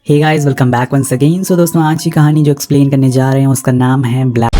हे guys, welcome back once again. So दोस्तों, आज की कहानी जो एक्सप्लेन करने जा रहे हैं उसका नाम है ब्लैक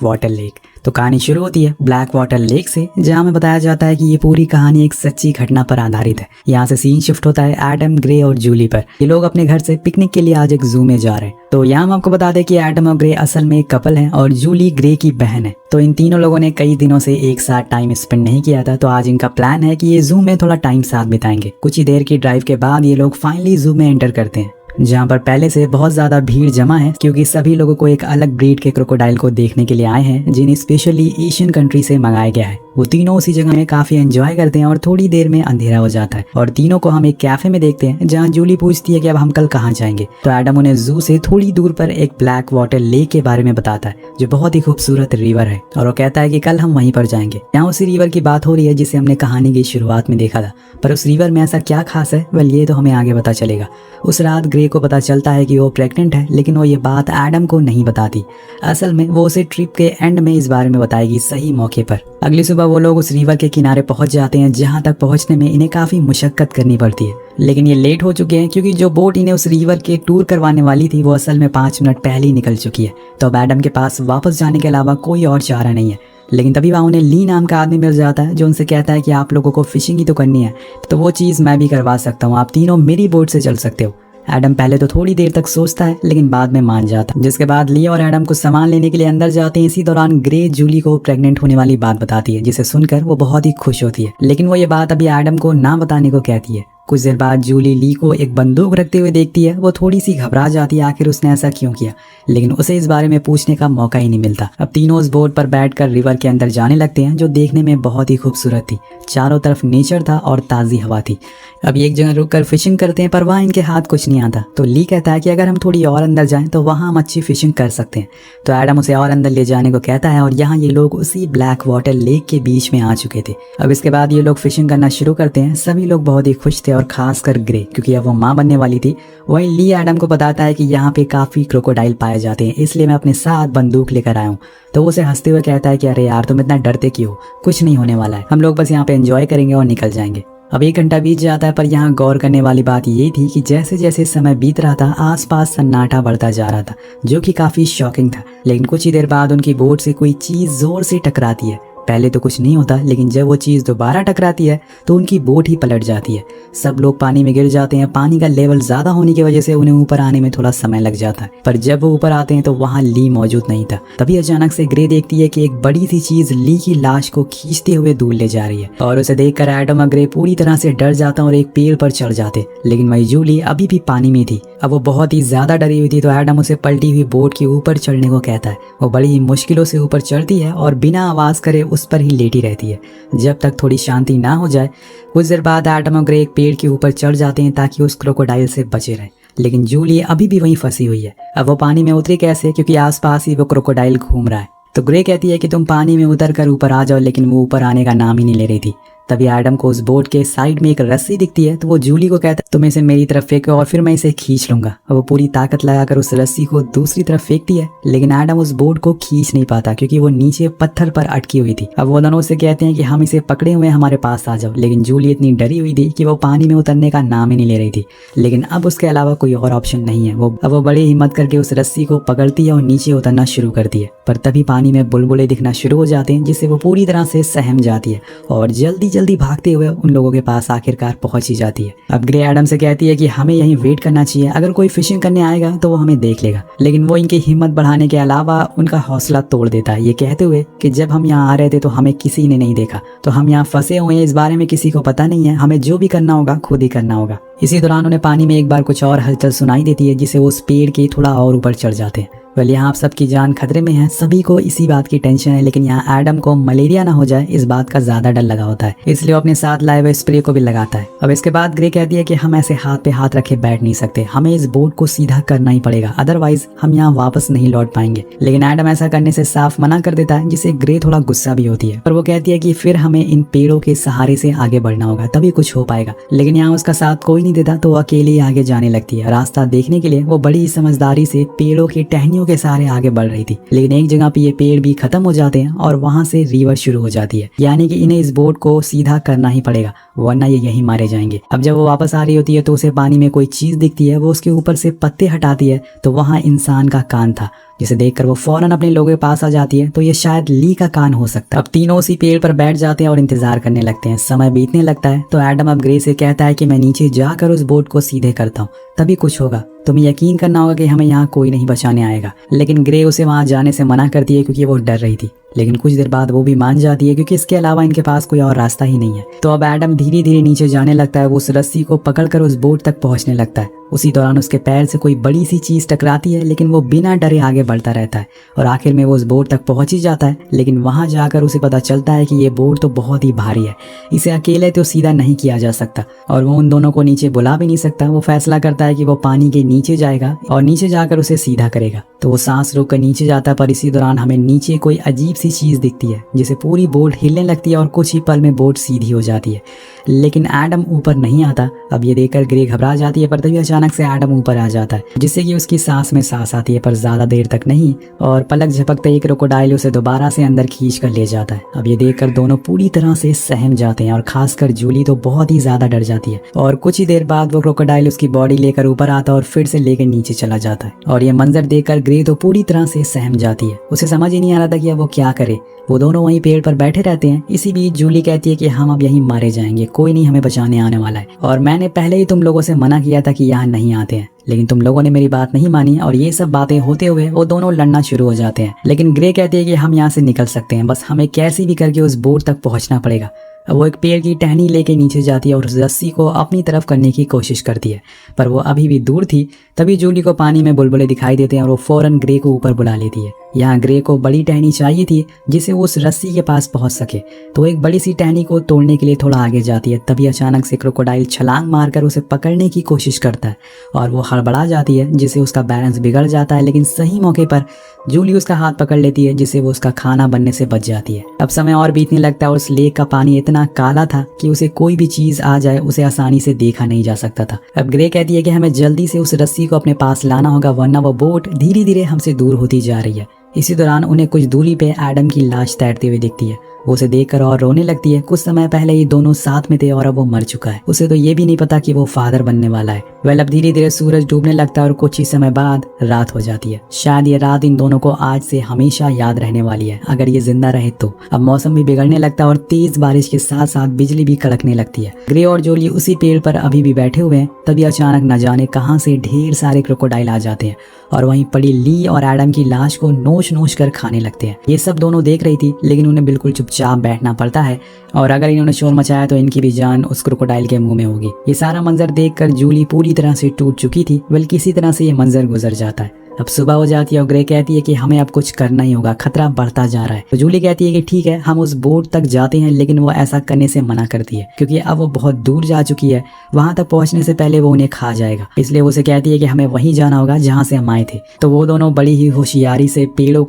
वाटर लेक। तो कहानी शुरू होती है ब्लैक वाटर लेक से, जहाँ हमें बताया जाता है कि ये पूरी कहानी एक सच्ची घटना पर आधारित है। यहाँ से सीन शिफ्ट होता है एडम, ग्रे और जूली पर। ये लोग अपने घर से पिकनिक के लिए आज एक जू में जा रहे हैं। तो यहाँ हम आपको बता दें कि एडम और ग्रे असल में एक कपल है और जूली ग्रे की बहन है। तो इन तीनों लोगों ने कई दिनों से एक साथ टाइम स्पेंड नहीं किया था, तो आज इनका प्लान है कि ये जू में थोड़ा टाइम साथ बिताएंगे। कुछ ही देर की ड्राइव के बाद ये लोग फाइनली जू में एंटर करते हैं, जहाँ पर पहले से बहुत ज्यादा भीड़ जमा है, क्योंकि सभी लोगों को एक अलग ब्रीड के क्रोकोडाइल को देखने के लिए आए हैं, जिन्हें स्पेशली एशियन कंट्री से मंगाया गया है। वो तीनों उसी जगह में काफी एंजॉय करते हैं और थोड़ी देर में अंधेरा हो जाता है और तीनों को हम एक कैफे में देखते हैं, जहाँ जूली पूछती है कि अब हम कल कहाँ जाएंगे। तो एडम उन्हें जू से थोड़ी दूर पर एक ब्लैक वाटर लेक के बारे में बताता है, जो बहुत ही खूबसूरत रिवर है, और वो कहता है कि कल हम वहीं पर जाएंगे। यहाँ उसी रिवर की बात हो रही है जिसे हमने कहानी की शुरुआत में देखा था, पर उस रिवर में ऐसा क्या खास है, वेल ये तो हमें आगे पता चलेगा। उस रात ग्रे को पता चलता है कि वो प्रेग्नेंट है, लेकिन वो ये बात एडम को नहीं बताती। असल में वो उसे ट्रिप के एंड में इस बारे में बताएगी, सही मौके पर। अगली सुबह वो लोग उस रिवर के किनारे पहुंच जाते हैं, जहां तक पहुंचने में इन्हें काफी मुशक्कत करनी पड़ती है, लेकिन ये लेट हो चुके हैं, क्योंकि जो बोट इन्हें उस रिवर के टूर करवाने वाली थी वो असल में 5 मिनट पहले ही निकल चुकी है। तो अब एडम के पास वापस जाने के अलावा कोई और चारा नहीं है। लेकिन तभी वहाँ उन्हें ली नाम का आदमी मिल जाता है, जो उनसे कहता है कि आप लोगों को फिशिंग ही तो करनी है, तो वो चीज़ मैं भी करवा सकता हूँ, आप तीनों मेरी बोट से चल सकते हो। एडम पहले तो थोड़ी देर तक सोचता है, लेकिन बाद में मान जाता है। जिसके बाद ली और एडम कुछ सामान लेने के लिए अंदर जाते हैं। इसी दौरान ग्रे जूली को प्रेग्नेंट होने वाली बात बताती है, जिसे सुनकर वो बहुत ही खुश होती है, लेकिन वो ये बात अभी एडम को ना बताने को कहती है। कुछ देर बाद जूली ली को एक बंदूक रखते हुए देखती है। वो थोड़ी सी घबरा जाती है, आखिर उसने ऐसा क्यों किया, लेकिन उसे इस बारे में पूछने का मौका ही नहीं मिलता। अब तीनों उस बोट पर बैठकर रिवर के अंदर जाने लगते हैं, जो देखने में बहुत ही खूबसूरत थी। चारों तरफ नेचर था और ताज़ी हवा थी। अब एक जगह रुककर फिशिंग करते हैं, पर वहाँ इनके हाथ कुछ नहीं आता। तो ली कहता है कि अगर हम थोड़ी और अंदर जाएं तो वहाँ हम अच्छी फिशिंग कर सकते हैं। तो एडम उसे और अंदर ले जाने को कहता है, और यहाँ ये लोग उसी ब्लैक वाटर लेक के बीच में आ चुके थे। अब इसके बाद ये लोग फिशिंग करना शुरू करते हैं। सभी लोग बहुत ही खुश थे, और खासकर ग्रे, क्योंकि अब वो माँ बनने वाली थी। वहीं ली एडम को बताता है कि यहाँ पे काफी क्रोकोडाइल पाए जाते हैं, इसलिए मैं अपने साथ बंदूक लेकर आया हूँ। तो वो उसे हंसते हुए कहता है कि अरे यार, तुम इतना डरते क्यों, कुछ नहीं होने वाला है, हम लोग बस यहाँ पे एंजॉय करेंगे और निकल जाएंगे। अब 1 घंटा बीत जाता है, पर यहाँ गौर करने वाली बात ये थी कि जैसे जैसे समय बीत रहा था, आसपास सन्नाटा बढ़ता जा रहा था, जो कि काफी शॉकिंग था। लेकिन कुछ ही देर बाद उनकी बोट से कोई चीज जोर से टकराती है। पहले तो कुछ नहीं होता, लेकिन जब वो चीज़ दोबारा टकराती है तो उनकी बोट ही पलट जाती है। सब लोग पानी में गिर जाते हैं। पानी का लेवल ज़्यादा होने की वजह से उन्हें ऊपर आने में थोड़ा समय लग जाता है, पर जब वो ऊपर आते हैं तो वहाँ ली मौजूद नहीं था। तभी अचानक से ग्रे देखती है कि एक बड़ी सी चीज़ ली की लाश को खींचते हुए दूर ले जा रही है, और उसे देखकर एडम और ग्रे पूरी तरह से डर जाता और एक पेड़ पर चढ़ जाते। लेकिन वही जूली अभी भी पानी में थी। अब वो बहुत ही ज़्यादा डरी हुई थी, तो एडम उसे पलटी हुई बोट के ऊपर चढ़ने को कहता है। वो बड़ी ही मुश्किलों से ऊपर चढ़ती है और बिना आवाज़ करे उस पर ही लेटी रहती है, जब तक थोड़ी शांति ना हो जाए। कुछ देर बाद एडम और ग्रे एक पेड़ के ऊपर चढ़ जाते हैं, ताकि उस क्रोकोडाइल से बचे रहें। लेकिन जूली अभी भी वहीं फंसी हुई है। अब वो पानी में उतरी कैसे, क्योंकि आसपास ही वो क्रोकोडाइल घूम रहा है। तो ग्रे कहती है कि तुम पानी में उतर कर ऊपर आ जाओ, लेकिन वो ऊपर आने का नाम ही नहीं ले रही थी। तभी एडम को उस बोट के साइड में एक रस्सी दिखती है, तो वो जूली को कहता है तुम इसे मेरी तरफ फेंको और फिर मैं इसे खींच लूंगा। अब वो पूरी ताकत लगाकर उस रस्सी को दूसरी तरफ फेंकती है, लेकिन एडम उस बोट को खींच नहीं पाता, क्योंकि वो नीचे पत्थर पर अटकी हुई थी। अब वो दोनों उससे कहते हैं कि हम इसे पकड़े हुए हमारे पास आ जाओ, लेकिन जूली इतनी डरी हुई थी कि वो पानी में उतरने का नाम ही नहीं ले रही थी। लेकिन अब उसके अलावा कोई और ऑप्शन नहीं है। वो बड़ी हिम्मत करके उस रस्सी को पकड़ती है और नीचे उतरना शुरू करती है, पर तभी पानी में बुलबुले दिखना शुरू हो जाते हैं, जिससे वो पूरी तरह से सहम जाती है और जल्दी जल्दी भागते हुए उन लोगों के पास आखिरकार पहुंच ही जाती है। अब ग्रे एडम से कहती है कि हमें यहीं वेट करना चाहिए, अगर कोई फिशिंग करने आएगा तो वो हमें देख लेगा। लेकिन वो इनकी हिम्मत बढ़ाने के अलावा उनका हौसला तोड़ देता है, ये कहते हुए कि जब हम यहाँ आ रहे थे तो हमें किसी ने नहीं देखा, तो हम यहाँ फंसे हुए हैं, इस बारे में किसी को पता नहीं है, हमें जो भी करना होगा खुद ही करना होगा। इसी दौरान उन्हें पानी में एक बार कुछ और हलचल सुनाई देती है, जिसे वो उस पेड़ के थोड़ा और ऊपर चढ़ जाते हैं। वेल यहाँ आप सबकी जान खतरे में है, सभी को इसी बात की टेंशन है, लेकिन यहाँ एडम को मलेरिया ना हो जाए इस बात का ज्यादा डर लगा होता है, इसलिए वो अपने साथ लाए हुए स्प्रे को भी लगाता है। अब इसके बाद ग्रे कहती है कि हम ऐसे हाथ पे हाथ रखे बैठ नहीं सकते, हमें इस बोट को सीधा करना ही पड़ेगा, अदरवाइज हम यहाँ वापस नहीं लौट पाएंगे। लेकिन एडम ऐसा करने से साफ मना कर देता है, जिससे ग्रे थोड़ा गुस्सा भी होती है, पर वो कहती है कि फिर हमें इन पेड़ों के सहारे से आगे बढ़ना होगा, तभी कुछ हो पाएगा। लेकिन यहाँ उसका साथ कोई नहीं देता, तो वो अकेले ही आगे जाने लगती है। रास्ता देखने के लिए वो बड़ी समझदारी से पेड़ों की टहनियों के सहारे आगे बढ़ रही थी। लेकिन एक जगह पे ये पेड़ भी खत्म हो जाते हैं और वहां से रिवर शुरू हो जाती है, यानी कि इन्हें इस बोट को सीधा करना ही पड़ेगा वरना ये यहीं मारे जाएंगे। अब जब वो वापस आ रही होती है तो उसे पानी में कोई चीज दिखती है। वो उसके ऊपर से पत्ते हटाती है तो वहां इंसान का कान था, जिसे देखकर वो फौरन अपने लोगों के पास आ जाती है। तो ये शायद ली का कान हो सकता है। अब तीनों उसी पेड़ पर बैठ जाते हैं और इंतजार करने लगते हैं। समय बीतने लगता है तो एडम अब ग्रे से कहता है कि मैं नीचे जाकर उस बोट को सीधे करता हूँ, तभी कुछ होगा। तुम्हें यकीन करना होगा कि हमें यहाँ कोई नहीं बचाने आएगा। लेकिन ग्रे उसे वहां जाने से मना करती है क्योंकि वो डर रही थी। लेकिन कुछ देर बाद वो भी मान जाती है क्योंकि इसके अलावा इनके पास कोई और रास्ता ही नहीं है। तो अब एडम धीरे धीरे नीचे जाने लगता है। वो उस रस्सी को पकड़कर उस बोट तक पहुंचने लगता है। उसी दौरान उसके पैर से कोई बड़ी सी चीज टकराती है, लेकिन वो बिना डरे आगे बढ़ता रहता है और आखिर में वो उस बोट तक पहुंच ही जाता है। लेकिन वहां जाकर उसे पता चलता है कि ये बोट तो बहुत ही भारी है, इसे अकेले तो सीधा नहीं किया जा सकता और वो उन दोनों को नीचे बुला भी नहीं सकता। वो फैसला करता है कि वो पानी के नीचे जाएगा और नीचे जाकर उसे सीधा करेगा। तो वो सांस रोक कर नीचे जाता है, पर इसी दौरान हमें नीचे कोई अजीब सी चीज दिखती है जिसे पूरी बोट हिलने लगती है और कुछ ही पल में बोट सीधी हो जाती है। लेकिन एडम ऊपर नहीं आता। अब ये देखकर ग्रे घबरा जाती है, पर तभी अचानक से एडम ऊपर आ जाता है जिससे कि उसकी सांस में सांस आती है, पर ज्यादा देर तक नहीं। और पलक झपकते एक क्रोकोडाइल उसे दोबारा से अंदर खींच कर ले जाता है। अब ये देखकर दोनों पूरी तरह से सहम जाते हैं और खासकर जूली तो बहुत ही ज्यादा डर जाती है। और कुछ ही देर बाद वो क्रोकोडाइल उसकी बॉडी लेकर ऊपर आता है और फिर से लेकर नीचे चला जाता है। और ये मंजर देखकर ग्रे तो पूरी तरह से सहम जाती है। उसे समझ ही नहीं आ रहा था कि अब वो क्या करे। वो दोनों वहीं पेड़ पर बैठे रहते हैं। इसी बीच जूली कहती है कि हम अब यहीं मारे जाएंगे, कोई नहीं हमें बचाने आने वाला है और मैंने पहले ही तुम लोगों से मना किया था कि यहाँ नहीं आते हैं, लेकिन तुम लोगों ने मेरी बात नहीं मानी। और ये सब बातें होते हुए वो दोनों लड़ना शुरू हो जाते हैं। लेकिन ग्रे कहती है कि हम यहाँ से निकल सकते हैं, बस हमें कैसे भी करके उस बोट तक पहुंचना पड़ेगा। वो एक पेड़ की टहनी लेके नीचे जाती है और उस रस्सी को अपनी तरफ करने की कोशिश करती है, पर वो अभी भी दूर थी। तभी जूली को पानी में बुलबुले दिखाई देते हैं और वो फौरन ग्रे को ऊपर बुला लेती है। यहाँ ग्रे को बड़ी टहनी चाहिए थी जिसे वो उस रस्सी के पास पहुंच सके। तो एक बड़ी सी टहनी को तोड़ने के लिए थोड़ा आगे जाती है। तभी अचानक से क्रोकोडाइल छलांग मारकर उसे पकड़ने की कोशिश करता है और वो हड़बड़ा जाती है जिससे उसका बैलेंस बिगड़ जाता है। लेकिन सही मौके पर जूली उसका हाथ पकड़ लेती है जिससे वो उसका खाना बनने से बच जाती है। अब समय और बीतने लगता है और उस लेक का पानी इतना काला था कि उसे कोई भी चीज आ जाए उसे आसानी से देखा नहीं जा सकता था। अब ग्रे कहती है कि हमें जल्दी से उस रस्सी को अपने पास लाना होगा वरना वो बोट धीरे धीरे हमसे दूर होती जा रही है। इसी दौरान उन्हें कुछ दूरी पे एडम की लाश तैरती हुई दिखती है। वो उसे देखकर और रोने लगती है। कुछ समय पहले ये दोनों साथ में थे और अब वो मर चुका है। उसे तो ये भी नहीं पता कि वो फादर बनने वाला है। वेल अब धीरे धीरे सूरज डूबने लगता है और कुछ ही समय बाद रात हो जाती है। शायद ये रात इन दोनों को आज से हमेशा याद रहने वाली है अगर ये जिंदा रहे तो। अब मौसम भी बिगड़ने लगता है और तेज बारिश के साथ साथ बिजली भी कड़कने लगती है। ग्रे और जूली उसी पेड़ पर अभी भी बैठे हुए हैं। तभी अचानक न जाने कहां से ढेर सारे क्रोकोडाइल आ जाते हैं और वहीं पड़ी ली और एडम की लाश को नोच नोच कर खाने लगते हैं। ये सब दोनों देख रही थी लेकिन उन्हें बिल्कुल चुपचाप बैठना पड़ता है और अगर इन्होंने शोर मचाया तो इनकी भी जान उस क्रोकोडाइल के मुंह में होगी। ये सारा मंजर देखकर जूली पूरी तरह से टूट चुकी थी। बल्कि किसी तरह से ये मंजर गुजर जाता है। अब सुबह हो जाती है और ग्रे कहती है कि हमें अब कुछ करना ही होगा, खतरा बढ़ता जा रहा है। तो जूली कहती है कि ठीक है हम उस बोट तक जाते हैं, लेकिन वो ऐसा करने से मना करती है क्योंकि अब वो बहुत दूर जा चुकी है। वहां तक पहुंचने से पहले वो उन्हें खा जाएगा, इसलिए वो उसे कहती है कि हमें वहीं जाना होगा जहां से हम आए थे। तो वो दोनों बड़ी ही होशियारी से पेड़ों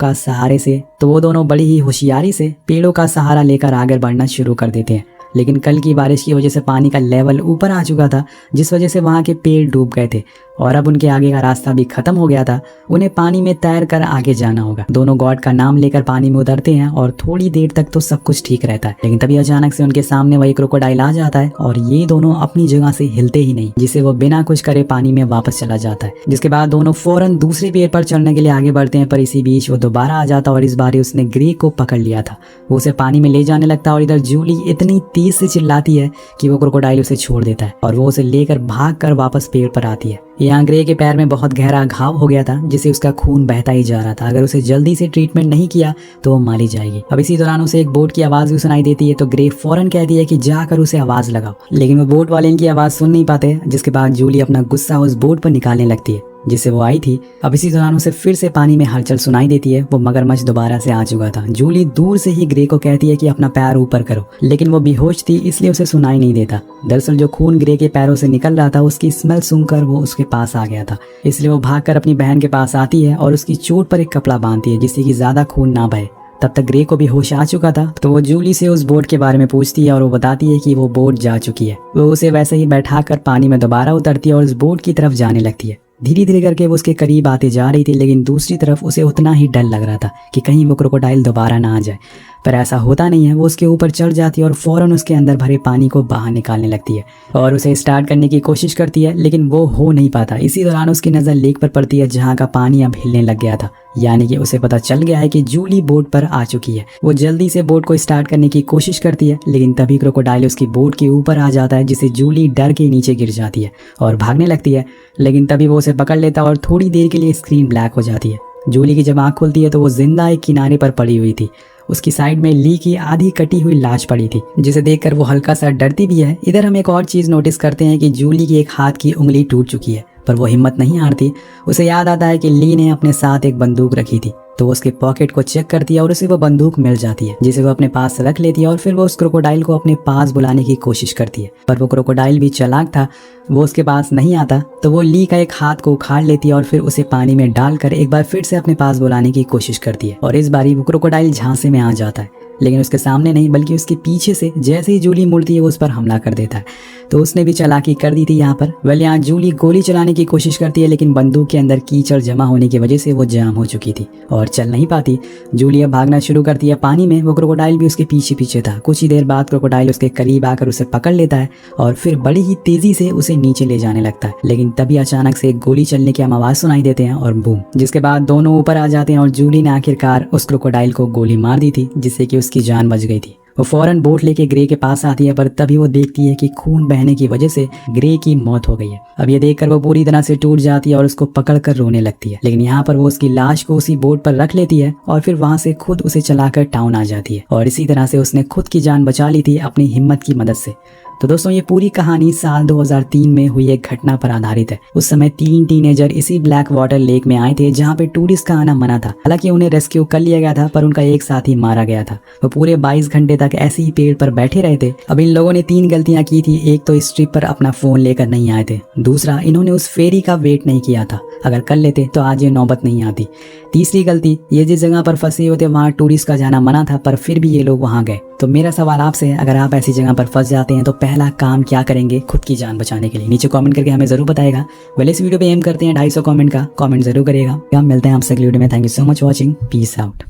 का सहारा लेकर आगे बढ़ना शुरू कर देते हैं। लेकिन कल की बारिश की वजह से पानी का लेवल ऊपर आ चुका था, जिस वजह से वहां के पेड़ डूब गए थे और अब उनके आगे का रास्ता भी खत्म हो गया था। उन्हें पानी में तैर कर आगे जाना होगा। दोनों गॉड का नाम लेकर पानी में उतरते हैं और थोड़ी देर तक तो सब कुछ ठीक रहता है। लेकिन तभी अचानक से उनके सामने वही क्रोकोडाइल आ जाता है और ये दोनों अपनी जगह से हिलते ही नहीं, जिससे वो बिना कुछ करे पानी में वापस चला जाता है। जिसके बाद दोनों फौरन दूसरे पेड़ पर चढ़ने के लिए आगे बढ़ते हैं, पर इसी बीच वो दोबारा आ जाता और इस बार उसने ग्रे को पकड़ लिया था। वो उसे पानी में ले जाने लगता और इधर जूली इतनी तेज से चिल्लाती है कि वो क्रोकोडाइल उसे छोड़ देता है और वो उसे लेकर भागकर वापस पेड़ पर आती है। यहाँ ग्रे के पैर में बहुत गहरा घाव हो गया था, जिससे उसका खून बहता ही जा रहा था। अगर उसे जल्दी से ट्रीटमेंट नहीं किया तो वो मारी जाएगी। अब इसी दौरान उसे एक बोट की आवाज भी सुनाई देती है, तो ग्रे फौरन कहती है कि जाकर उसे आवाज लगाओ, लेकिन वो बोट वाले इनकी आवाज सुन नहीं पाते। जिसके बाद जूली अपना गुस्सा उस बोट पर निकालने लगती है जिससे वो आई थी। अब इसी दौरान उसे फिर से पानी में हलचल सुनाई देती है। वो मगरमच्छ दोबारा से आ चुका था। जूली दूर से ही ग्रे को कहती है कि अपना पैर ऊपर करो, लेकिन वो बेहोश थी इसलिए उसे सुनाई नहीं देता। दरअसल जो खून ग्रे के पैरों से निकल रहा था उसकी स्मेल सुनकर वो उसके पास आ गया था, इसलिए वो भागकर अपनी बहन के पास आती है और उसकी चोट पर एक कपड़ा बांधती है जिससे कि ज्यादा खून ना बहे। तब तक ग्रे को भी होश आ चुका था, तो वो जूली से उस बोट के बारे में पूछती है और वो बताती है कि वो बोट जा चुकी है। वो उसे वैसे ही बैठाकर पानी में दोबारा उतरती है और उस बोट की तरफ जाने लगती है। धीरे धीरे करके वो उसके करीब आती जा रही थी, लेकिन दूसरी तरफ उसे उतना ही डर लग रहा था कि कहीं वो क्रोकोडाइल दोबारा ना आ जाए। पर ऐसा होता नहीं है। वो उसके ऊपर चढ़ जाती है और फौरन उसके अंदर भरे पानी को बाहर निकालने लगती है और उसे स्टार्ट करने की कोशिश करती है, लेकिन वो हो नहीं पाता। इसी दौरान उसकी नज़र लेक पर पड़ती है जहाँ का पानी अब हिलने लग गया था, यानी कि उसे पता चल गया है कि जूली बोट पर आ चुकी है। वो जल्दी से बोट को स्टार्ट करने की कोशिश करती है, लेकिन तभी क्रोकोडाइल उसकी बोट के ऊपर आ जाता है, जिससे जूली डर के नीचे गिर जाती है और भागने लगती है। लेकिन तभी वो उसे पकड़ लेता है और थोड़ी देर के लिए स्क्रीन ब्लैक हो जाती है। जूली की जब आँख खुलती है तो वो जिंदा एक किनारे पर पड़ी हुई थी। उसकी साइड में ली की आधी कटी हुई लाश पड़ी थी, जिसे देखकर वो हल्का सा डरती भी है। इधर हम एक और चीज़ नोटिस करते हैं कि जूली की एक हाथ की उंगली टूट चुकी है, पर वो हिम्मत नहीं हारती। उसे याद आता है कि ली ने अपने साथ एक बंदूक रखी थी, तो वो उसके पॉकेट को चेक करती है और उसे वो बंदूक मिल जाती है, जिसे वो अपने पास रख लेती है और फिर वो उस क्रोकोडाइल को अपने पास बुलाने की कोशिश करती है। पर वो क्रोकोडाइल भी चालाक था, वो उसके पास नहीं आता, तो वो ली का एक हाथ को उखाड़ लेती है और फिर उसे पानी में डालकर एक बार फिर से अपने पास बुलाने की कोशिश करती है। और इस बारी वो क्रोकोडाइल झांसे में आ जाता है, लेकिन उसके सामने नहीं बल्कि उसके पीछे से जैसे ही जूली मुड़ती है वो उस पर हमला कर देता है। तो उसने भी चालाकी कर दी थी यहाँ पर। वेल यहाँ जूली गोली चलाने की कोशिश करती है, लेकिन बंदूक के अंदर कीचड़ जमा होने की वजह से वो जाम हो चुकी थी और चल नहीं पाती। जूली अब भागना शुरू करती है पानी में। वो क्रोकोडाइल भी उसके पीछे पीछे था। कुछ ही देर बाद क्रोकोडाइल उसके करीब आकर उसे पकड़ लेता है और फिर बड़ी ही तेजी से उसे नीचे ले जाने लगता है। लेकिन तभी अचानक से एक गोली चलने की हम आवाज सुनाई देते हैं और बूम, जिसके बाद दोनों ऊपर आ जाते हैं और जूली ने आखिरकार उस क्रोकोडाइल को गोली मार दी थी, जिससे कि उसकी जान बच गई थी। वो फौरन बोट लेके ग्रे के पास आती है, पर तभी वो देखती है कि खून बहने की वजह से ग्रे की मौत हो गई है। अब ये देखकर वो पूरी तरह से टूट जाती है और उसको पकड़कर रोने लगती है। लेकिन यहाँ पर वो उसकी लाश को उसी बोट पर रख लेती है और फिर वहां से खुद उसे चलाकर टाउन आ जाती है और इसी तरह से उसने खुद की जान बचा ली थी अपनी हिम्मत की मदद से। तो दोस्तों ये पूरी कहानी साल 2003 में हुई एक घटना पर आधारित है। उस समय 3 टीनेजर इसी ब्लैक वाटर लेक में आए थे, जहाँ पे टूरिस्ट का आना मना था। हालांकि उन्हें रेस्क्यू कर लिया गया था, पर उनका एक साथी मारा गया था। वो पूरे 22 घंटे तक ऐसे ही पेड़ पर बैठे रहे थे। अब इन लोगों ने 3 गलतियां की थी। एक तो इस ट्रिप पर अपना फोन लेकर नहीं आए थे। दूसरा, इन्होंने उस फेरी का वेट नहीं किया था। अगर कर लेते तो आज ये नौबत नहीं आती। तीसरी गलती, ये जिस जगह पर फंसे हुए थे वहाँ टूरिस्ट का जाना मना था, पर फिर भी ये लोग वहाँ गए। तो मेरा सवाल आपसे है, अगर आप ऐसी जगह पर फंस जाते हैं तो पहला काम क्या करेंगे खुद की जान बचाने के लिए? नीचे कमेंट करके हमें जरूर बताएगा। वेल इस वीडियो पे एम करते हैं 250 कमेंट का। कमेंट जरूर करिएगा। हम मिलते हैं आपसे अगली वीडियो में। Thank you so much watching. Peace out.